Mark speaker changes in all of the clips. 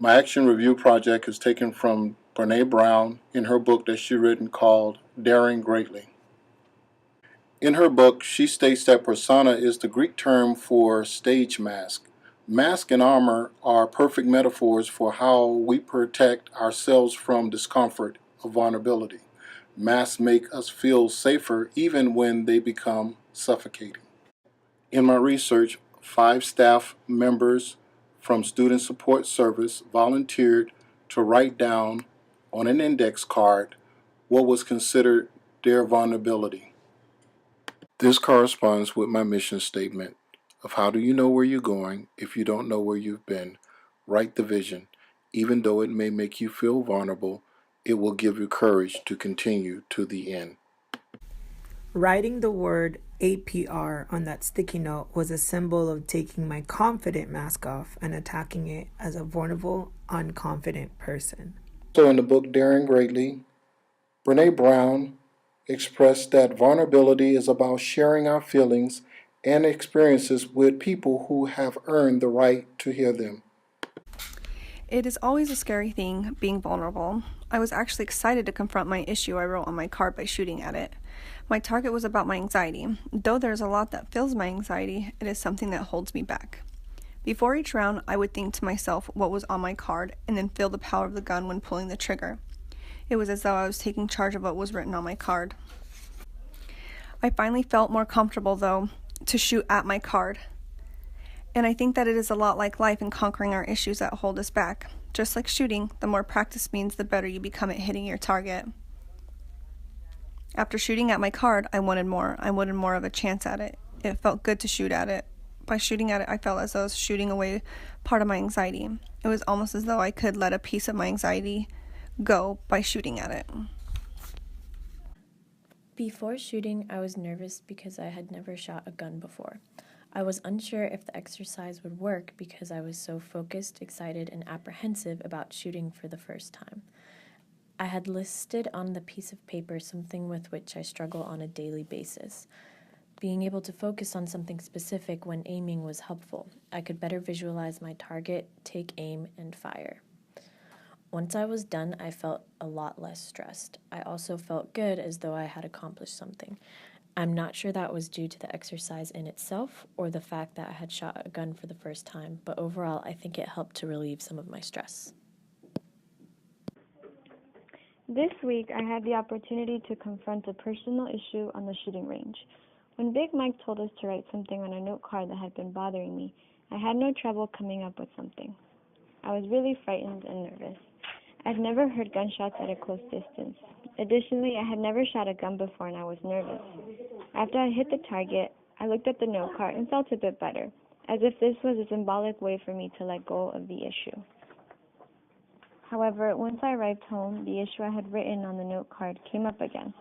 Speaker 1: My action review project is taken from Brene Brown in her book that she written called Daring Greatly. In her book, she states that persona is the Greek term for stage mask. Mask and armor are perfect metaphors for how we protect ourselves from discomfort or vulnerability. Masks make us feel safer even when they become suffocating. In my research, 5 staff members from Student Support Service volunteered to write down on an index card what was considered their vulnerability. This corresponds with my mission statement of how do you know where you're going if you don't know where you've been? Write the vision. Even though it may make you feel vulnerable, it will give you courage to continue to the end.
Speaker 2: Writing the word APR on that sticky note was a symbol of taking my confident mask off and attacking it as a vulnerable, unconfident person.
Speaker 1: So in the book Daring Greatly, Brene Brown expressed that vulnerability is about sharing our feelings and experiences with people who have earned the right to hear them.
Speaker 3: It is always a scary thing, being vulnerable. I was actually excited to confront my issue I wrote on my card by shooting at it. My target was about my anxiety. Though there's a lot that fills my anxiety, it is something that holds me back. Before each round, I would think to myself what was on my card and then feel the power of the gun when pulling the trigger. It was as though I was taking charge of what was written on my card. I finally felt more comfortable, though, to shoot at my card. And I think that it is a lot like life in conquering our issues that hold us back. Just like shooting, the more practice means the better you become at hitting your target. After shooting at my card, I wanted more. I wanted more of a chance at it. It felt good to shoot at it. By shooting at it, I felt as though I was shooting away part of my anxiety. It was almost as though I could let a piece of my anxiety go by shooting at it.
Speaker 4: Before shooting, I was nervous because I had never shot a gun before. I was unsure if the exercise would work because I was so focused, excited, and apprehensive about shooting for the first time. I had listed on the piece of paper something with which I struggle on a daily basis. Being able to focus on something specific when aiming was helpful. I could better visualize my target, take aim, and fire. Once I was done, I felt a lot less stressed. I also felt good as though I had accomplished something. I'm not sure that was due to the exercise in itself or the fact that I had shot a gun for the first time, but overall I think it helped to relieve some of my stress.
Speaker 5: This week, I had the opportunity to confront a personal issue on the shooting range. When Big Mike told us to write something on a note card that had been bothering me, I had no trouble coming up with something. I was really frightened and nervous. I'd never heard gunshots at a close distance. Additionally, I had never shot a gun before and I was nervous. After I hit the target, I looked at the note card and felt a bit better, as if this was a symbolic way for me to let go of the issue. However, once I arrived home, the issue I had written on the note card came up again,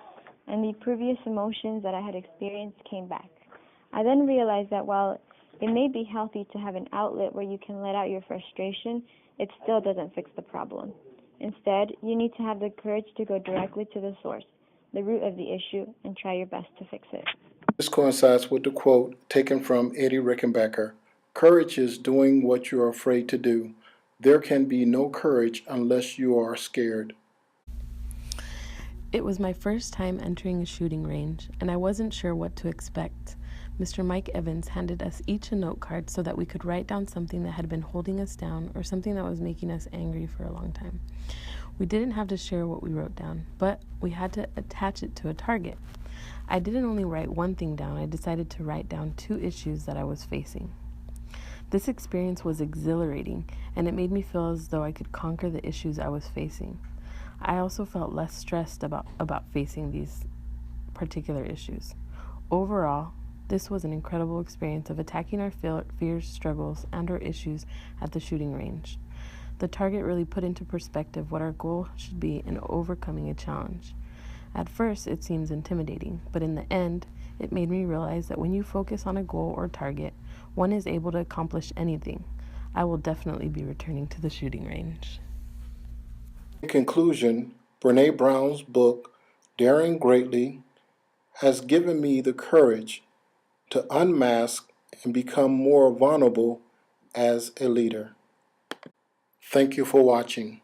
Speaker 5: and the previous emotions that I had experienced came back. I then realized that while it may be healthy to have an outlet where you can let out your frustration, it still doesn't fix the problem. Instead, you need to have the courage to go directly to the source, the root of the issue, and try your best to fix it.
Speaker 1: This coincides with the quote taken from Eddie Rickenbacker: "Courage is doing what you're afraid to do. There can be no courage unless you are scared."
Speaker 6: It was my first time entering a shooting range, and I wasn't sure what to expect. Mr. Mike Evans handed us each a note card so that we could write down something that had been holding us down or something that was making us angry for a long time. We didn't have to share what we wrote down, but we had to attach it to a target. I didn't only write one thing down, I decided to write down 2 issues that I was facing. This experience was exhilarating, and it made me feel as though I could conquer the issues I was facing. I also felt less stressed about facing these particular issues. Overall, this was an incredible experience of attacking our fears, struggles, and our issues at the shooting range. The target really put into perspective what our goal should be in overcoming a challenge. At first, it seems intimidating, but in the end, it made me realize that when you focus on a goal or target, one is able to accomplish anything. I will definitely be returning to the shooting range.
Speaker 1: In conclusion, Brene Brown's book, Daring Greatly, has given me the courage to unmask and become more vulnerable as a leader. Thank you for watching.